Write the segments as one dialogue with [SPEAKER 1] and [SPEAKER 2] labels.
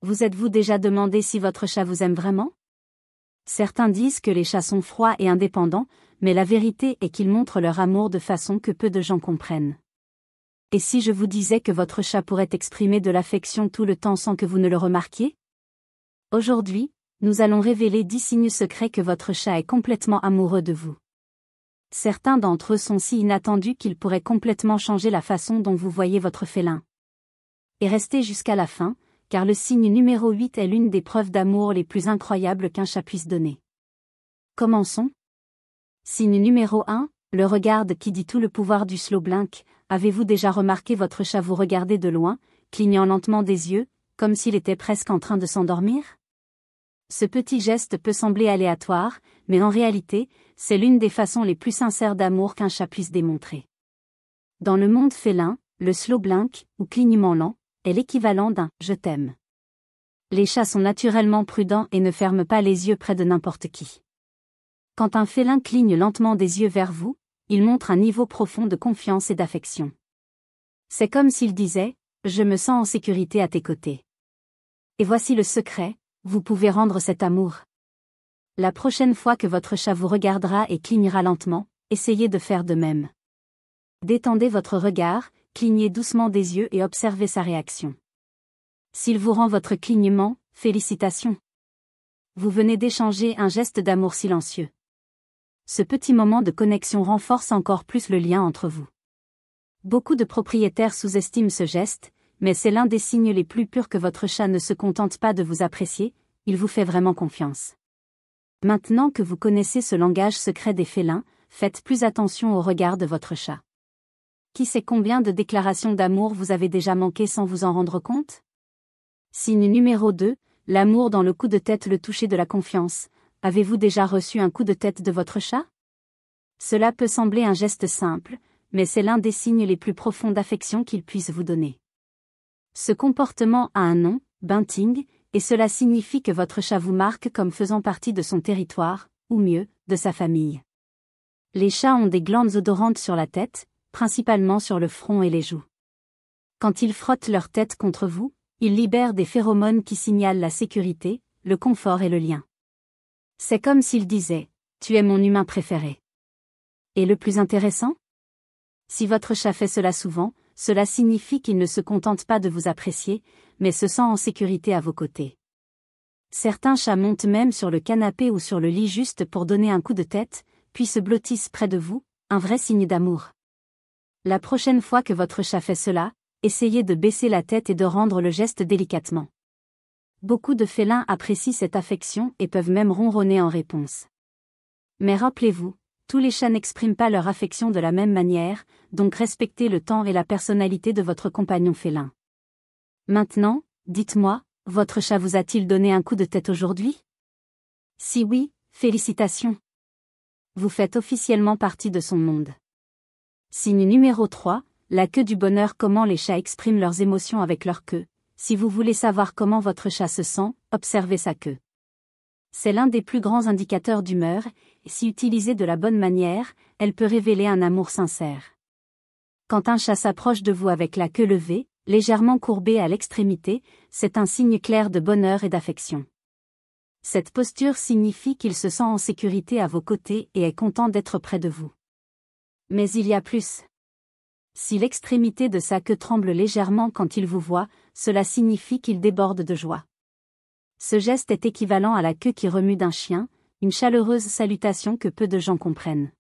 [SPEAKER 1] Vous êtes-vous déjà demandé si votre chat vous aime vraiment? Certains disent que les chats sont froids et indépendants, mais la vérité est qu'ils montrent leur amour de façon que peu de gens comprennent. Et si je vous disais que votre chat pourrait exprimer de l'affection tout le temps sans que vous ne le remarquiez? Aujourd'hui, nous allons révéler 10 signes secrets que votre chat est complètement amoureux de vous. Certains d'entre eux sont si inattendus qu'ils pourraient complètement changer la façon dont vous voyez votre félin. Et restez jusqu'à la fin, car le signe numéro 8 est l'une des preuves d'amour les plus incroyables qu'un chat puisse donner. Commençons. Signe numéro 1, le regard qui dit tout le pouvoir du slow blink. Avez-vous déjà remarqué votre chat vous regarder de loin, clignant lentement des yeux, comme s'il était presque en train de s'endormir? Ce petit geste peut sembler aléatoire, mais en réalité, c'est l'une des façons les plus sincères d'amour qu'un chat puisse démontrer. Dans le monde félin, le slow blink, ou clignement lent, est l'équivalent d'un « je t'aime ». Les chats sont naturellement prudents et ne ferment pas les yeux près de n'importe qui. Quand un félin cligne lentement des yeux vers vous, il montre un niveau profond de confiance et d'affection. C'est comme s'il disait « je me sens en sécurité à tes côtés ». Et voici le secret, vous pouvez rendre cet amour. La prochaine fois que votre chat vous regardera et clignera lentement, essayez de faire de même. Détendez votre regard, clignez doucement des yeux et observez sa réaction. S'il vous rend votre clignement, félicitations. Vous venez d'échanger un geste d'amour silencieux. Ce petit moment de connexion renforce encore plus le lien entre vous. Beaucoup de propriétaires sous-estiment ce geste, mais c'est l'un des signes les plus purs que votre chat ne se contente pas de vous apprécier, il vous fait vraiment confiance. Maintenant que vous connaissez ce langage secret des félins, faites plus attention au regard de votre chat. Qui sait combien de déclarations d'amour vous avez déjà manqué sans vous en rendre compte? Signe numéro 2, l'amour dans le coup de tête, le toucher de la confiance. Avez-vous déjà reçu un coup de tête de votre chat? Cela peut sembler un geste simple, mais c'est l'un des signes les plus profonds d'affection qu'il puisse vous donner. Ce comportement a un nom, bunting, et cela signifie que votre chat vous marque comme faisant partie de son territoire, ou mieux, de sa famille. Les chats ont des glandes odorantes sur la tête, principalement sur le front et les joues. Quand ils frottent leur tête contre vous, ils libèrent des phéromones qui signalent la sécurité, le confort et le lien. C'est comme s'ils disaient « Tu es mon humain préféré ». Et le plus intéressant? Si votre chat fait cela souvent, cela signifie qu'il ne se contente pas de vous apprécier, mais se sent en sécurité à vos côtés. Certains chats montent même sur le canapé ou sur le lit juste pour donner un coup de tête, puis se blottissent près de vous, un vrai signe d'amour. La prochaine fois que votre chat fait cela, essayez de baisser la tête et de rendre le geste délicatement. Beaucoup de félins apprécient cette affection et peuvent même ronronner en réponse. Mais rappelez-vous, tous les chats n'expriment pas leur affection de la même manière, donc respectez le temps et la personnalité de votre compagnon félin. Maintenant, dites-moi, votre chat vous a-t-il donné un coup de tête aujourd'hui? Si oui, félicitations. Vous faites officiellement partie de son monde. Signe numéro 3, la queue du bonheur. Comment les chats expriment leurs émotions avec leur queue. Si vous voulez savoir comment votre chat se sent, observez sa queue. C'est l'un des plus grands indicateurs d'humeur, et si utilisée de la bonne manière, elle peut révéler un amour sincère. Quand un chat s'approche de vous avec la queue levée, légèrement courbée à l'extrémité, c'est un signe clair de bonheur et d'affection. Cette posture signifie qu'il se sent en sécurité à vos côtés et est content d'être près de vous. Mais il y a plus. Si l'extrémité de sa queue tremble légèrement quand il vous voit, cela signifie qu'il déborde de joie. Ce geste est équivalent à la queue qui remue d'un chien, une chaleureuse salutation que peu de gens comprennent.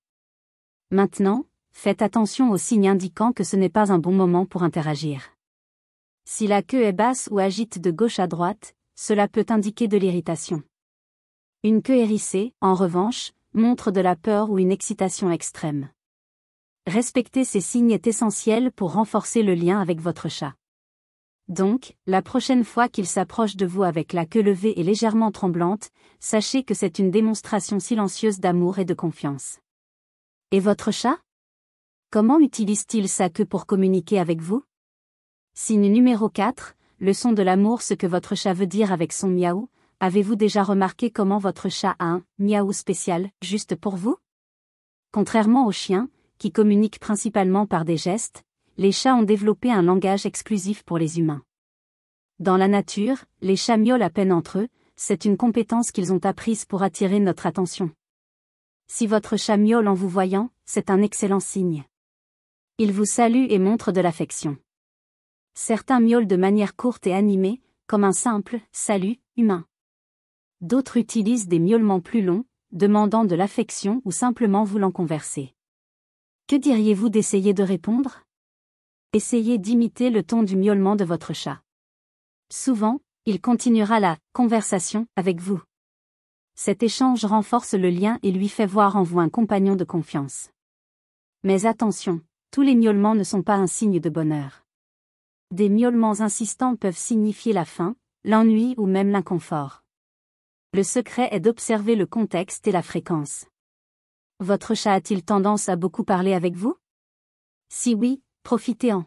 [SPEAKER 1] Maintenant, faites attention aux signes indiquant que ce n'est pas un bon moment pour interagir. Si la queue est basse ou agite de gauche à droite, cela peut indiquer de l'irritation. Une queue hérissée, en revanche, montre de la peur ou une excitation extrême. Respecter ces signes est essentiel pour renforcer le lien avec votre chat. Donc, la prochaine fois qu'il s'approche de vous avec la queue levée et légèrement tremblante, sachez que c'est une démonstration silencieuse d'amour et de confiance. Et votre chat? Comment utilise-t-il sa queue pour communiquer avec vous? Signe numéro 4, le son de l'amour. Ce que votre chat veut dire avec son miaou. Avez-vous déjà remarqué comment votre chat a un miaou spécial, juste pour vous? Contrairement aux chiens, qui communiquent principalement par des gestes, les chats ont développé un langage exclusif pour les humains. Dans la nature, les chats miaulent à peine entre eux, c'est une compétence qu'ils ont apprise pour attirer notre attention. Si votre chat miaule en vous voyant, c'est un excellent signe. Il vous salue et montre de l'affection. Certains miaulent de manière courte et animée, comme un simple « salut » humain. D'autres utilisent des miaulements plus longs, demandant de l'affection ou simplement voulant converser. Que diriez-vous d'essayer de répondre? Essayez d'imiter le ton du miaulement de votre chat. Souvent, il continuera la conversation avec vous. Cet échange renforce le lien et lui fait voir en vous un compagnon de confiance. Mais attention, tous les miaulements ne sont pas un signe de bonheur. Des miaulements insistants peuvent signifier la faim, l'ennui ou même l'inconfort. Le secret est d'observer le contexte et la fréquence. Votre chat a-t-il tendance à beaucoup parler avec vous? Si oui, profitez-en.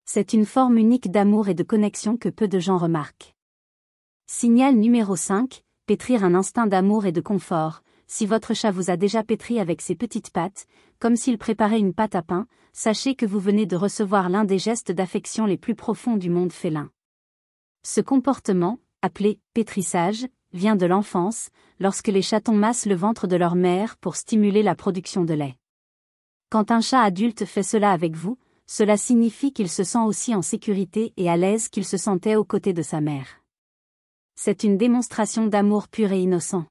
[SPEAKER 1] C'est une forme unique d'amour et de connexion que peu de gens remarquent. Signal numéro 5, pétrir un instinct d'amour et de confort. Si votre chat vous a déjà pétri avec ses petites pattes, comme s'il préparait une pâte à pain, sachez que vous venez de recevoir l'un des gestes d'affection les plus profonds du monde félin. Ce comportement, appelé pétrissage, vient de l'enfance, lorsque les chatons massent le ventre de leur mère pour stimuler la production de lait. Quand un chat adulte fait cela avec vous, cela signifie qu'il se sent aussi en sécurité et à l'aise qu'il se sentait aux côtés de sa mère. C'est une démonstration d'amour pur et innocent.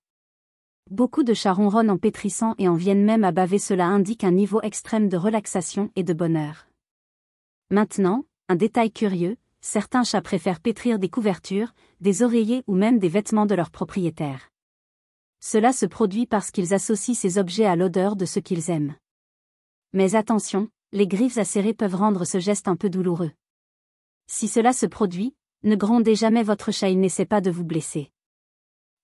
[SPEAKER 1] Beaucoup de chats ronronnent en pétrissant et en viennent même à baver, cela indique un niveau extrême de relaxation et de bonheur. Maintenant, un détail curieux, certains chats préfèrent pétrir des couvertures, des oreillers ou même des vêtements de leur propriétaire. Cela se produit parce qu'ils associent ces objets à l'odeur de ce qu'ils aiment. Mais attention, les griffes acérées peuvent rendre ce geste un peu douloureux. Si cela se produit, ne grondez jamais votre chat, il n'essaie pas de vous blesser.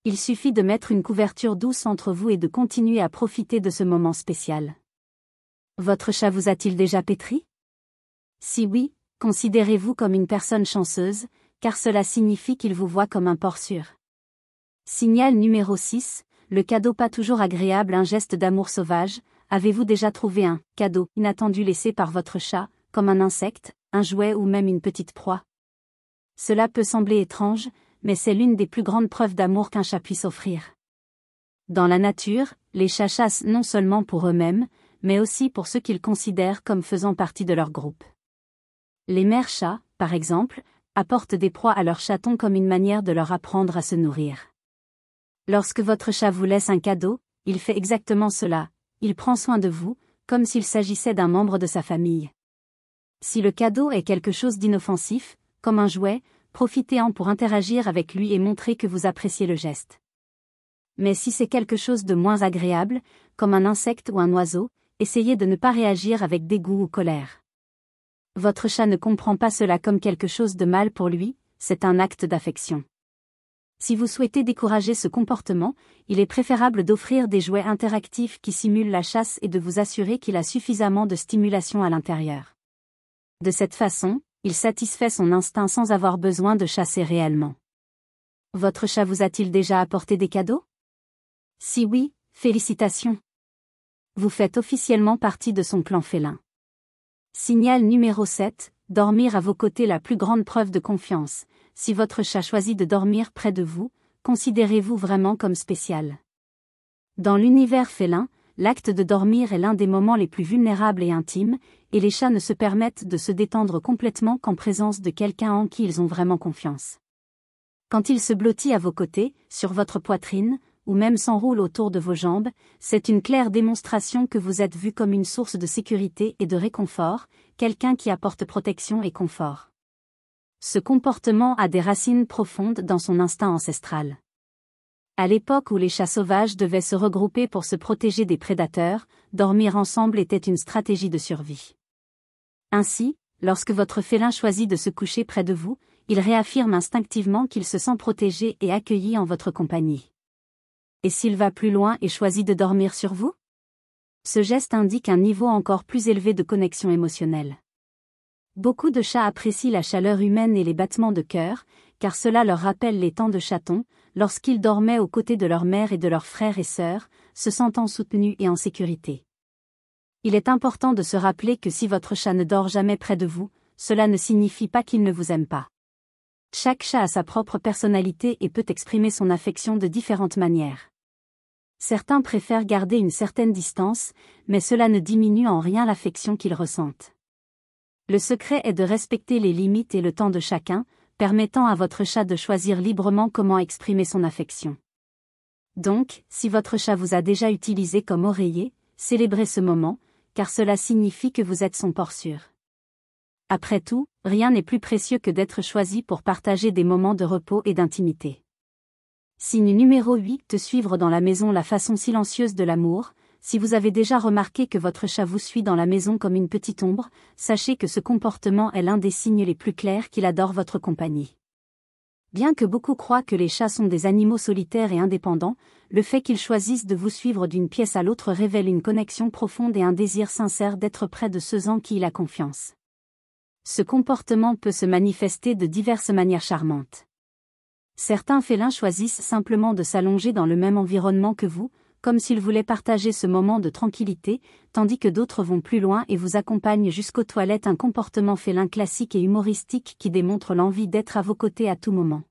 [SPEAKER 1] Il suffit de mettre une couverture douce entre vous et de continuer à profiter de ce moment spécial. Votre chat vous a-t-il déjà pétri? Si oui, considérez-vous comme une personne chanceuse, car cela signifie qu'il vous voit comme un porc sûr. Signal numéro 6, le cadeau pas toujours agréable, un geste d'amour sauvage. Avez-vous déjà trouvé un cadeau inattendu laissé par votre chat, comme un insecte, un jouet ou même une petite proie? Cela peut sembler étrange, mais c'est l'une des plus grandes preuves d'amour qu'un chat puisse offrir. Dans la nature, les chats chassent non seulement pour eux-mêmes, mais aussi pour ceux qu'ils considèrent comme faisant partie de leur groupe. Les mères chats, par exemple, apportent des proies à leurs chatons comme une manière de leur apprendre à se nourrir. Lorsque votre chat vous laisse un cadeau, il fait exactement cela, il prend soin de vous, comme s'il s'agissait d'un membre de sa famille. Si le cadeau est quelque chose d'inoffensif, comme un jouet, profitez-en pour interagir avec lui et montrer que vous appréciez le geste. Mais si c'est quelque chose de moins agréable, comme un insecte ou un oiseau, essayez de ne pas réagir avec dégoût ou colère. Votre chat ne comprend pas cela comme quelque chose de mal pour lui, c'est un acte d'affection. Si vous souhaitez décourager ce comportement, il est préférable d'offrir des jouets interactifs qui simulent la chasse et de vous assurer qu'il a suffisamment de stimulation à l'intérieur. De cette façon, il satisfait son instinct sans avoir besoin de chasser réellement. Votre chat vous a-t-il déjà apporté des cadeaux? Si oui, félicitations. Vous faites officiellement partie de son clan félin. Signal numéro 7, dormir à vos côtés, la plus grande preuve de confiance. Si votre chat choisit de dormir près de vous, considérez-vous vraiment comme spécial. Dans l'univers félin, l'acte de dormir est l'un des moments les plus vulnérables et intimes, et les chats ne se permettent de se détendre complètement qu'en présence de quelqu'un en qui ils ont vraiment confiance. Quand il se blottit à vos côtés, sur votre poitrine, ou même s'enroule autour de vos jambes, c'est une claire démonstration que vous êtes vu comme une source de sécurité et de réconfort, quelqu'un qui apporte protection et confort. Ce comportement a des racines profondes dans son instinct ancestral. À l'époque où les chats sauvages devaient se regrouper pour se protéger des prédateurs, dormir ensemble était une stratégie de survie. Ainsi, lorsque votre félin choisit de se coucher près de vous, il réaffirme instinctivement qu'il se sent protégé et accueilli en votre compagnie. Et s'il va plus loin et choisit de dormir sur vous? Ce geste indique un niveau encore plus élevé de connexion émotionnelle. Beaucoup de chats apprécient la chaleur humaine et les battements de cœur, car cela leur rappelle les temps de chatons, lorsqu'ils dormaient aux côtés de leur mère et de leurs frères et sœurs, se sentant soutenus et en sécurité. Il est important de se rappeler que si votre chat ne dort jamais près de vous, cela ne signifie pas qu'il ne vous aime pas. Chaque chat a sa propre personnalité et peut exprimer son affection de différentes manières. Certains préfèrent garder une certaine distance, mais cela ne diminue en rien l'affection qu'ils ressentent. Le secret est de respecter les limites et le temps de chacun, permettant à votre chat de choisir librement comment exprimer son affection. Donc, si votre chat vous a déjà utilisé comme oreiller, célébrez ce moment, car cela signifie que vous êtes son porc sûr. Après tout, rien n'est plus précieux que d'être choisi pour partager des moments de repos et d'intimité. Signe numéro 8, te suivre dans la maison, la façon silencieuse de l'amour. Si vous avez déjà remarqué que votre chat vous suit dans la maison comme une petite ombre, sachez que ce comportement est l'un des signes les plus clairs qu'il adore votre compagnie. Bien que beaucoup croient que les chats sont des animaux solitaires et indépendants, le fait qu'ils choisissent de vous suivre d'une pièce à l'autre révèle une connexion profonde et un désir sincère d'être près de ceux en qui il a confiance. Ce comportement peut se manifester de diverses manières charmantes. Certains félins choisissent simplement de s'allonger dans le même environnement que vous, comme s'ils voulaient partager ce moment de tranquillité, tandis que d'autres vont plus loin et vous accompagnent jusqu'aux toilettes, un comportement félin classique et humoristique qui démontre l'envie d'être à vos côtés à tout moment.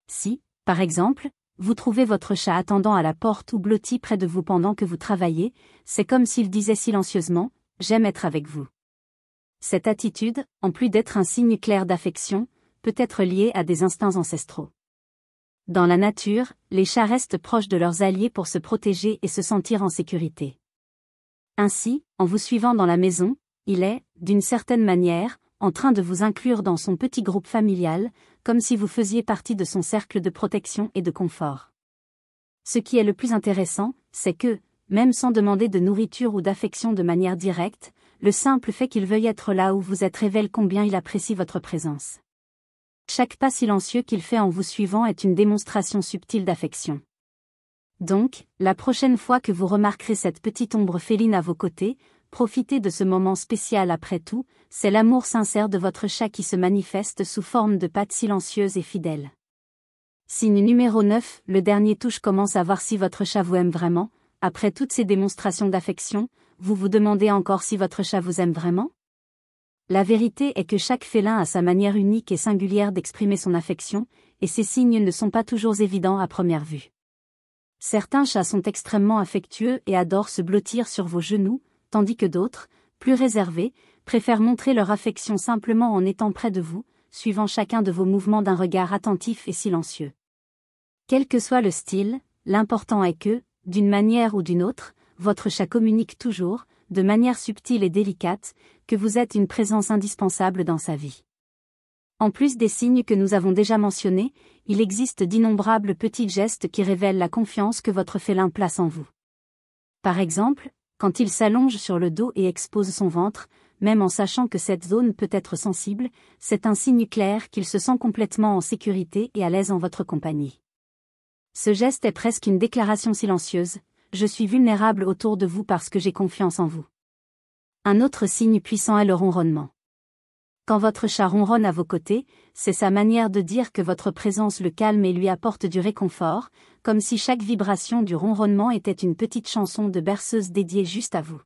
[SPEAKER 1] Si, par exemple, vous trouvez votre chat attendant à la porte ou blotti près de vous pendant que vous travaillez, c'est comme s'il disait silencieusement « J'aime être avec vous ». Cette attitude, en plus d'être un signe clair d'affection, peut être liée à des instincts ancestraux. Dans la nature, les chats restent proches de leurs alliés pour se protéger et se sentir en sécurité. Ainsi, en vous suivant dans la maison, il est, d'une certaine manière, en train de vous inclure dans son petit groupe familial, comme si vous faisiez partie de son cercle de protection et de confort. Ce qui est le plus intéressant, c'est que, même sans demander de nourriture ou d'affection de manière directe, le simple fait qu'il veuille être là où vous êtes révèle combien il apprécie votre présence. Chaque pas silencieux qu'il fait en vous suivant est une démonstration subtile d'affection. Donc, la prochaine fois que vous remarquerez cette petite ombre féline à vos côtés, profitez de ce moment spécial. Après tout, c'est l'amour sincère de votre chat qui se manifeste sous forme de pattes silencieuses et fidèles. Signe numéro 9, le dernier touche. Comment savoir si votre chat vous aime vraiment? Après toutes ces démonstrations d'affection, vous vous demandez encore si votre chat vous aime vraiment? La vérité est que chaque félin a sa manière unique et singulière d'exprimer son affection, et ces signes ne sont pas toujours évidents à première vue. Certains chats sont extrêmement affectueux et adorent se blottir sur vos genoux, tandis que d'autres, plus réservés, préfèrent montrer leur affection simplement en étant près de vous, suivant chacun de vos mouvements d'un regard attentif et silencieux. Quel que soit le style, l'important est que, d'une manière ou d'une autre, votre chat communique toujours, de manière subtile et délicate, que vous êtes une présence indispensable dans sa vie. En plus des signes que nous avons déjà mentionnés, il existe d'innombrables petits gestes qui révèlent la confiance que votre félin place en vous. Par exemple, quand il s'allonge sur le dos et expose son ventre, même en sachant que cette zone peut être sensible, c'est un signe clair qu'il se sent complètement en sécurité et à l'aise en votre compagnie. Ce geste est presque une déclaration silencieuse: je suis vulnérable autour de vous parce que j'ai confiance en vous. Un autre signe puissant est le ronronnement. Quand votre chat ronronne à vos côtés, c'est sa manière de dire que votre présence le calme et lui apporte du réconfort, comme si chaque vibration du ronronnement était une petite chanson de berceuse dédiée juste à vous.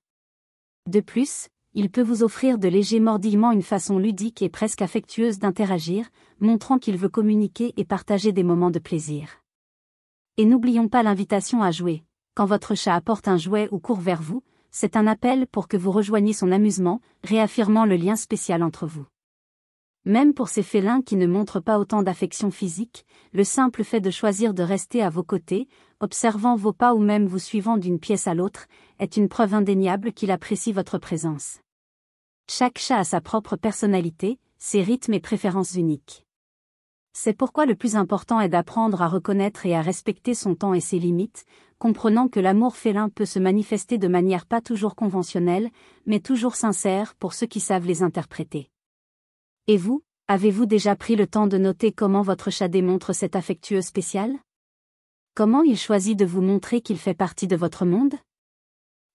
[SPEAKER 1] De plus, il peut vous offrir de légers mordillements, une façon ludique et presque affectueuse d'interagir, montrant qu'il veut communiquer et partager des moments de plaisir. Et n'oublions pas l'invitation à jouer. Quand votre chat apporte un jouet ou court vers vous, c'est un appel pour que vous rejoigniez son amusement, réaffirmant le lien spécial entre vous. Même pour ces félins qui ne montrent pas autant d'affection physique, le simple fait de choisir de rester à vos côtés, observant vos pas ou même vous suivant d'une pièce à l'autre, est une preuve indéniable qu'il apprécie votre présence. Chaque chat a sa propre personnalité, ses rythmes et préférences uniques. C'est pourquoi le plus important est d'apprendre à reconnaître et à respecter son temps et ses limites, comprenant que l'amour félin peut se manifester de manière pas toujours conventionnelle, mais toujours sincère pour ceux qui savent les interpréter. Et vous, avez-vous déjà pris le temps de noter comment votre chat démontre cet affectueux spécial? Comment il choisit de vous montrer qu'il fait partie de votre monde?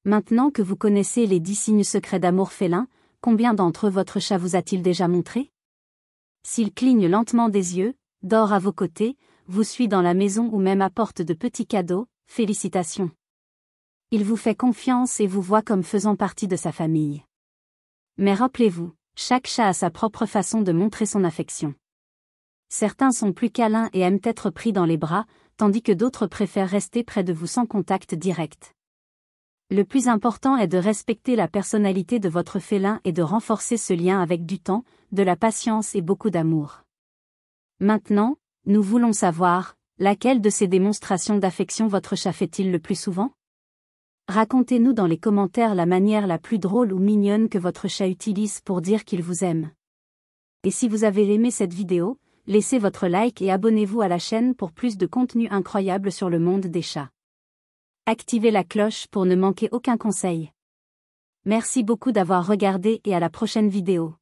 [SPEAKER 1] Maintenant que vous connaissez les 10 signes secrets d'amour félin, combien d'entre eux votre chat vous a-t-il déjà montré? S'il cligne lentement des yeux, dort à vos côtés, vous suit dans la maison ou même apporte de petits cadeaux, félicitations. Il vous fait confiance et vous voit comme faisant partie de sa famille. Mais rappelez-vous, chaque chat a sa propre façon de montrer son affection. Certains sont plus câlins et aiment être pris dans les bras, tandis que d'autres préfèrent rester près de vous sans contact direct. Le plus important est de respecter la personnalité de votre félin et de renforcer ce lien avec du temps, de la patience et beaucoup d'amour. Maintenant, nous voulons savoir, laquelle de ces démonstrations d'affection votre chat fait-il le plus souvent? Racontez-nous dans les commentaires la manière la plus drôle ou mignonne que votre chat utilise pour dire qu'il vous aime. Et si vous avez aimé cette vidéo, laissez votre like et abonnez-vous à la chaîne pour plus de contenu incroyable sur le monde des chats. Activez la cloche pour ne manquer aucun conseil. Merci beaucoup d'avoir regardé et à la prochaine vidéo.